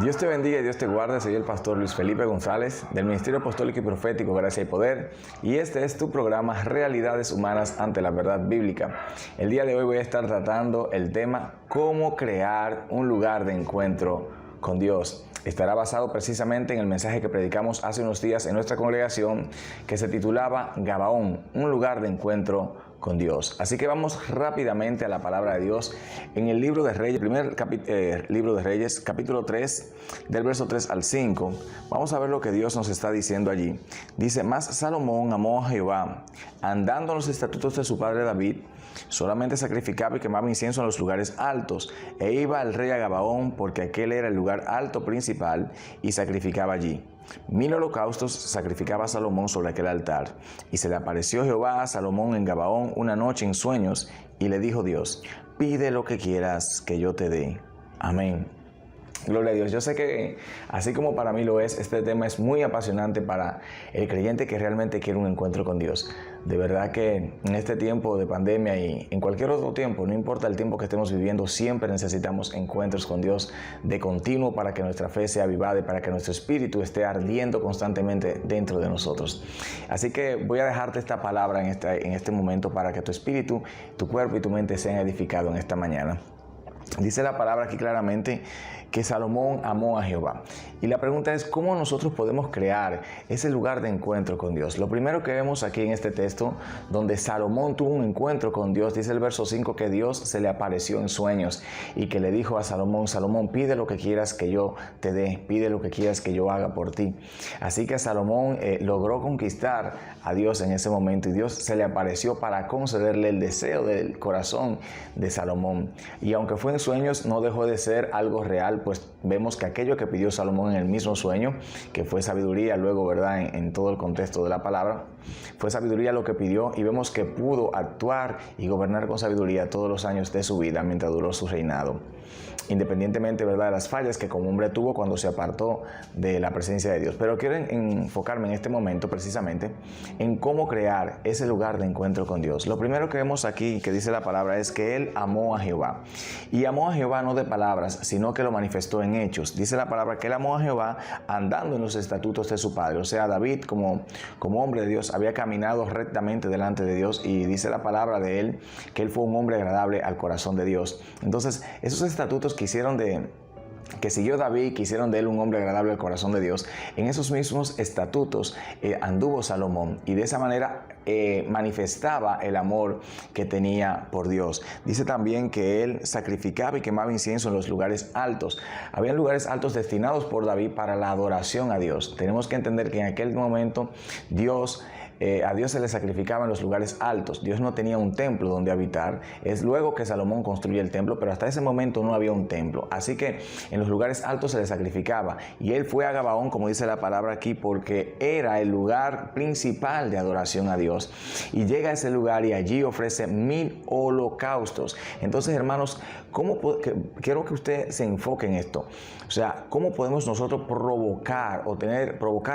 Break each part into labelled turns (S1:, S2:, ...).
S1: Dios te bendiga y Dios te guarde. Soy el pastor Luis Felipe González del Ministerio Apostólico y Profético Gracia y Poder, y este es tu programa Realidades Humanas ante la Verdad Bíblica. El día de hoy voy a estar tratando el tema cómo crear un lugar de encuentro con Dios. Estará basado precisamente en el mensaje que predicamos hace unos días en nuestra congregación, que se titulaba Gabaón, un lugar de encuentro con Dios. Así que vamos rápidamente a la palabra de Dios en el libro de Reyes, libro de Reyes, capítulo 3, del verso 3 al 5. Vamos a ver lo que Dios nos está diciendo allí. Dice: Mas Salomón amó a Jehová, andando en los estatutos de su padre David, solamente sacrificaba y quemaba incienso en los lugares altos, e iba al rey a Gabaón, porque aquel era el lugar alto principal, y sacrificaba allí. 1000 holocaustos sacrificaba Salomón sobre aquel altar. Y se le apareció Jehová a Salomón en Gabaón una noche en sueños, y le dijo Dios: pide lo que quieras que yo te dé. Amén. Gloria a Dios. Yo sé que, así como para mí lo es, este tema es muy apasionante para el creyente que realmente quiere un encuentro con Dios. De verdad que en este tiempo de pandemia y en cualquier otro tiempo, no importa el tiempo que estemos viviendo, siempre necesitamos encuentros con Dios de continuo para que nuestra fe sea avivada y para que nuestro espíritu esté ardiendo constantemente dentro de nosotros. Así que voy a dejarte esta palabra en este momento para que tu espíritu, tu cuerpo y tu mente sean edificados en esta mañana. Dice la palabra aquí claramente que Salomón amó a Jehová. Y la pregunta es, ¿cómo nosotros podemos crear ese lugar de encuentro con Dios? Lo primero que vemos aquí en este texto, donde Salomón tuvo un encuentro con Dios, dice el verso 5 que Dios se le apareció en sueños y que le dijo a Salomón: Salomón, pide lo que quieras que yo te dé, pide lo que quieras que yo haga por ti. Así que Salomón logró conquistar a Dios en ese momento, y Dios se le apareció para concederle el deseo del corazón de Salomón. Y aunque fue en sueños, no dejó de ser algo real, pues vemos que aquello que pidió Salomón en el mismo sueño, que fue sabiduría, luego, ¿verdad?, en todo el contexto de la palabra, fue sabiduría lo que pidió, y vemos que pudo actuar y gobernar con sabiduría todos los años de su vida mientras duró su reinado, independientemente, ¿verdad?, de las fallas que como hombre tuvo cuando se apartó de la presencia de Dios. Pero quiero enfocarme en este momento precisamente en cómo crear ese lugar de encuentro con Dios. Lo primero que vemos aquí, que dice la palabra, es que él amó a Jehová. Y amó a Jehová no de palabras, sino que lo manifestó en hechos. Dice la palabra que él amó a Jehová andando en los estatutos de su padre. O sea, David, como hombre de Dios, había caminado rectamente delante de Dios, y dice la palabra de él que él fue un hombre agradable al corazón de Dios. Entonces, esos estatutos que siguió David, que hicieron de él un hombre agradable al corazón de Dios, en esos mismos estatutos anduvo Salomón, y de esa manera manifestaba el amor que tenía por Dios. Dice también que él sacrificaba y quemaba incienso en los lugares altos. Había lugares altos destinados por David para la adoración a Dios. Tenemos que entender que en aquel momento a Dios se le sacrificaba en los lugares altos. Dios no tenía un templo donde habitar. Es luego que Salomón construye el templo, pero hasta ese momento no había un templo. Así que en los lugares altos se le sacrificaba. Y él fue a Gabaón, como dice la palabra aquí, porque era el lugar principal de adoración a Dios. Y llega a ese lugar y allí ofrece 1000 holocaustos. Entonces, hermanos, quiero que usted se enfoque en esto. O sea, ¿cómo podemos nosotros provocar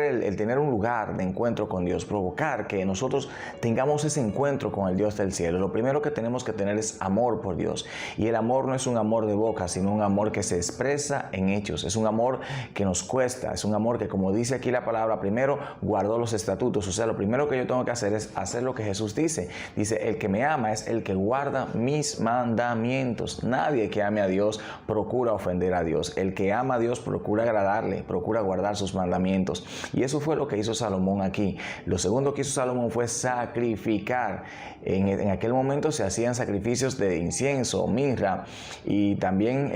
S1: el tener un lugar de encuentro con Dios? Provocar que nosotros tengamos ese encuentro con el Dios del cielo. Lo primero que tenemos que tener es amor por Dios. Y el amor no es un amor de boca, sino un amor que se expresa en hechos. Es un amor que nos cuesta. Es un amor que, como dice aquí la palabra, primero guardó los estatutos. O sea, lo primero que yo tengo que hacer es hacer lo que Jesús dice. Dice: el que me ama es el que guarda mis mandamientos. Nadie que ame a Dios procura ofender a Dios. El que ama a Dios procura agradarle, procura guardar sus mandamientos. Y eso fue lo que hizo Salomón aquí. Lo segundo que hizo Salomón fue sacrificar. En aquel momento se hacían sacrificios de incienso, mirra, y también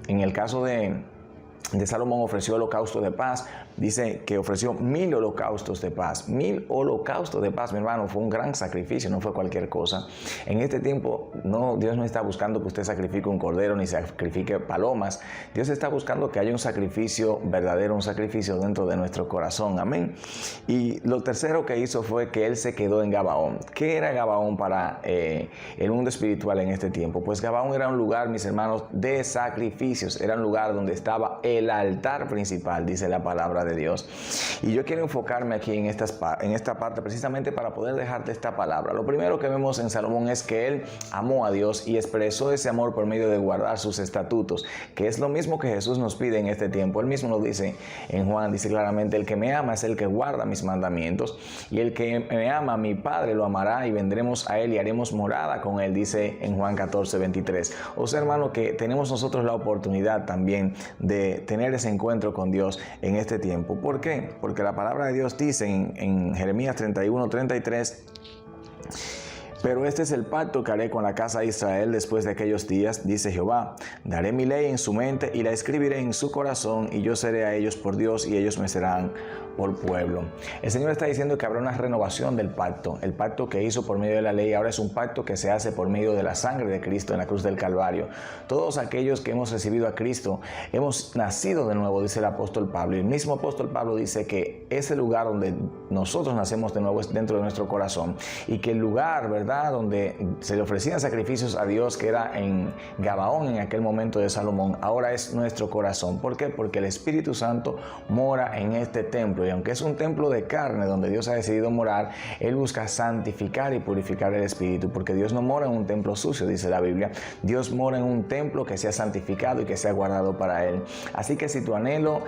S1: en el caso de Salomón ofreció holocausto de paz. Dice que ofreció 1000 holocaustos de paz. 1000 holocaustos de paz, mi hermano, fue un gran sacrificio, no fue cualquier cosa. En este tiempo, Dios no está buscando que usted sacrifique un cordero ni sacrifique palomas. Dios está buscando que haya un sacrificio verdadero, un sacrificio dentro de nuestro corazón. Amén. Y lo tercero que hizo fue que él se quedó en Gabaón. ¿Qué era Gabaón para el mundo espiritual en este tiempo? Pues Gabaón era un lugar, mis hermanos, de sacrificios. Era un lugar donde estaba el altar principal, dice la palabra de de Dios. Y yo quiero enfocarme aquí en esta parte precisamente para poder dejarte esta palabra. Lo primero que vemos en Salomón es que él amó a Dios y expresó ese amor por medio de guardar sus estatutos, que es lo mismo que Jesús nos pide en este tiempo. Él mismo lo dice en Juan, dice claramente: el que me ama es el que guarda mis mandamientos, y el que me ama, mi Padre lo amará, y vendremos a él y haremos morada con él, dice en Juan 14:23. O sea, hermano, que tenemos nosotros la oportunidad también de tener ese encuentro con Dios en este tiempo. ¿Por qué? Porque la palabra de Dios dice en Jeremías 31:33: pero este es el pacto que haré con la casa de Israel después de aquellos días, dice Jehová. Daré mi ley en su mente y la escribiré en su corazón, y yo seré a ellos por Dios y ellos me serán por pueblo. El Señor está diciendo que habrá una renovación del pacto. El pacto que hizo por medio de la ley ahora es un pacto que se hace por medio de la sangre de Cristo en la cruz del Calvario. Todos aquellos que hemos recibido a Cristo hemos nacido de nuevo, dice el apóstol Pablo. Y el mismo apóstol Pablo dice que ese lugar donde nosotros nacemos de nuevo es dentro de nuestro corazón, y que el lugar, ¿verdad?, donde se le ofrecían sacrificios a Dios, que era en Gabaón en aquel momento de Salomón, ahora es nuestro corazón. ¿Por qué? Porque el Espíritu Santo mora en este templo, y aunque es un templo de carne donde Dios ha decidido morar, Él busca santificar y purificar el espíritu, porque Dios no mora en un templo sucio, dice la Biblia. Dios mora en un templo que sea santificado y que sea guardado para Él. Así que si tu anhelo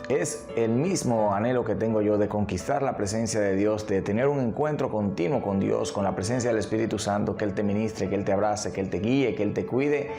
S1: es el mismo anhelo que tengo yo de conquistar la presencia de Dios, de tener un encuentro continuo con Dios, con la presencia del Espíritu Santo, que Él te ministre, que Él te abrace, que Él te guíe, que Él te cuide,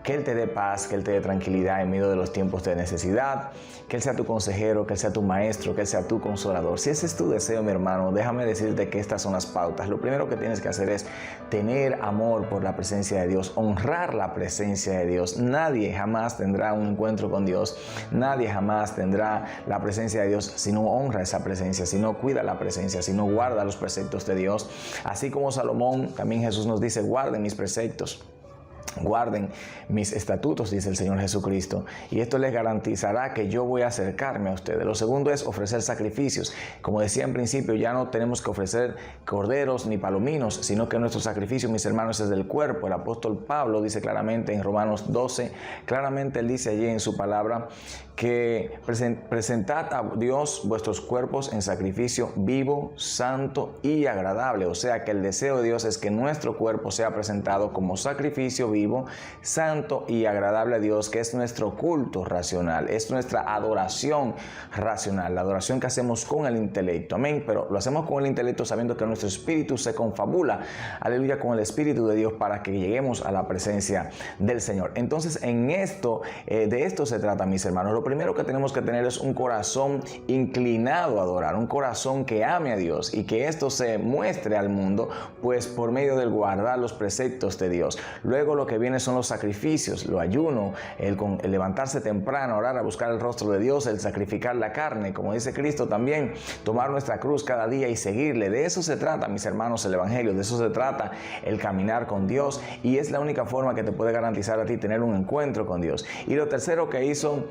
S1: que Él te dé paz, que Él te dé tranquilidad en medio de los tiempos de necesidad, que Él sea tu consejero, que Él sea tu maestro, que Él sea tu consolador. Si ese es tu deseo, mi hermano, déjame decirte que estas son las pautas. Lo primero que tienes que hacer es tener amor por la presencia de Dios, honrar la presencia de Dios. Nadie jamás tendrá un encuentro con Dios, nadie jamás tendrá la presencia de Dios si no honra esa presencia, si no cuida la presencia, si no guarda los preceptos de Dios. Así como Salomón, también Jesús nos dice: guarden mis preceptos, guarden mis estatutos, dice el Señor Jesucristo, y esto les garantizará que yo voy a acercarme a ustedes. Lo segundo es ofrecer sacrificios. Como decía en principio, ya no tenemos que ofrecer corderos ni palominos, sino que nuestro sacrificio, mis hermanos, es del cuerpo. El apóstol Pablo dice claramente en Romanos 12, claramente él dice allí en su palabra que presentad a Dios vuestros cuerpos en sacrificio vivo, santo y agradable. O sea que el deseo de Dios es que nuestro cuerpo sea presentado como sacrificio vivo, santo y agradable a Dios, que es nuestro culto racional, es nuestra adoración racional, la adoración que hacemos con el intelecto. Amén. Pero lo hacemos con el intelecto sabiendo que nuestro espíritu se confabula, aleluya, con el Espíritu de Dios para que lleguemos a la presencia del Señor. Entonces, en esto, de esto se trata, mis hermanos. Lo primero que tenemos que tener es un corazón inclinado a adorar, un corazón que ame a Dios, y que esto se muestre al mundo, pues por medio del guardar los preceptos de Dios. Luego lo que viene son los sacrificios, lo ayuno, el levantarse temprano, orar, a buscar el rostro de Dios, el sacrificar la carne, como dice Cristo también, tomar nuestra cruz cada día y seguirle. De eso se trata, mis hermanos, el Evangelio, de eso se trata el caminar con Dios, y es la única forma que te puede garantizar a ti tener un encuentro con Dios. Y lo tercero que hizo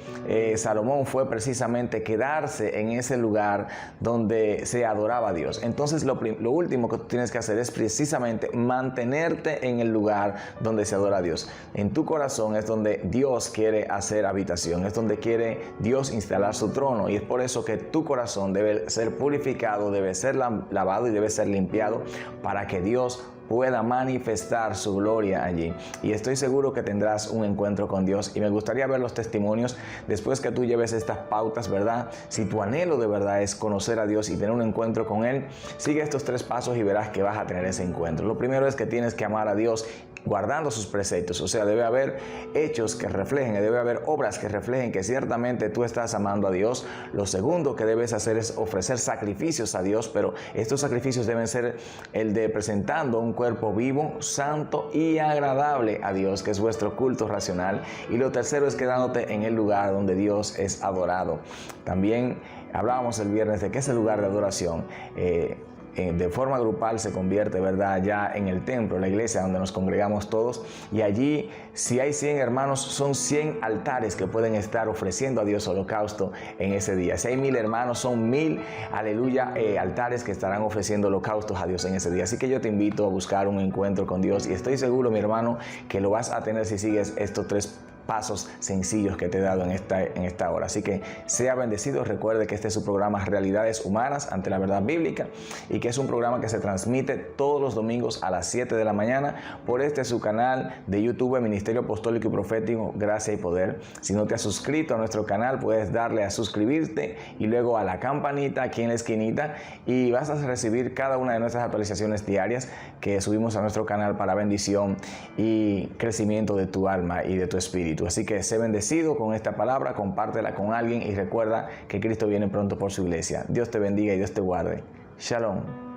S1: Salomón fue precisamente quedarse en ese lugar donde se adoraba a Dios. Entonces lo último que tú tienes que hacer es precisamente mantenerte en el lugar donde se adora a Dios. En tu corazón es donde Dios quiere hacer habitación, es donde quiere Dios instalar su trono, y es por eso que tu corazón debe ser purificado, debe ser lavado y debe ser limpiado para que Dios pueda manifestar su gloria allí. Y estoy seguro que tendrás un encuentro con Dios, y me gustaría ver los testimonios después que tú lleves estas pautas, ¿verdad? Si tu anhelo de verdad es conocer a Dios y tener un encuentro con Él, sigue estos 3 pasos y verás que vas a tener ese encuentro. Lo primero es que tienes que amar a Dios guardando sus preceptos, o sea, debe haber hechos que reflejen, debe haber obras que reflejen que ciertamente tú estás amando a Dios. Lo segundo que debes hacer es ofrecer sacrificios a Dios, pero estos sacrificios deben ser el de presentando un cuerpo vivo, santo y agradable a Dios, que es vuestro culto racional. Y lo tercero es quedándote en el lugar donde Dios es adorado. También hablábamos el viernes de que ese lugar de adoración de forma grupal se convierte, ¿verdad?, ya en el templo, la iglesia donde nos congregamos todos, y allí, si hay 100 hermanos, son 100 altares que pueden estar ofreciendo a Dios holocausto en ese día. Si hay 1000 hermanos, son 1000, aleluya, altares que estarán ofreciendo holocaustos a Dios en ese día. Así que yo te invito a buscar un encuentro con Dios, y estoy seguro, mi hermano, que lo vas a tener si sigues estos 3 pasos sencillos que te he dado en esta hora. Así que sea bendecido. Recuerde que este es su programa Realidades Humanas ante la Verdad Bíblica y que es un programa que se transmite todos los domingos a las 7 de la mañana por su canal de YouTube, Ministerio Apostólico y Profético Gracia y Poder. Si no te has suscrito a nuestro canal, puedes darle a suscribirte y luego a la campanita aquí en la esquinita y vas a recibir cada una de nuestras actualizaciones diarias que subimos a nuestro canal para bendición y crecimiento de tu alma y de tu espíritu. Así que sé bendecido con esta palabra, compártela con alguien y recuerda que Cristo viene pronto por su iglesia. Dios te bendiga y Dios te guarde. Shalom.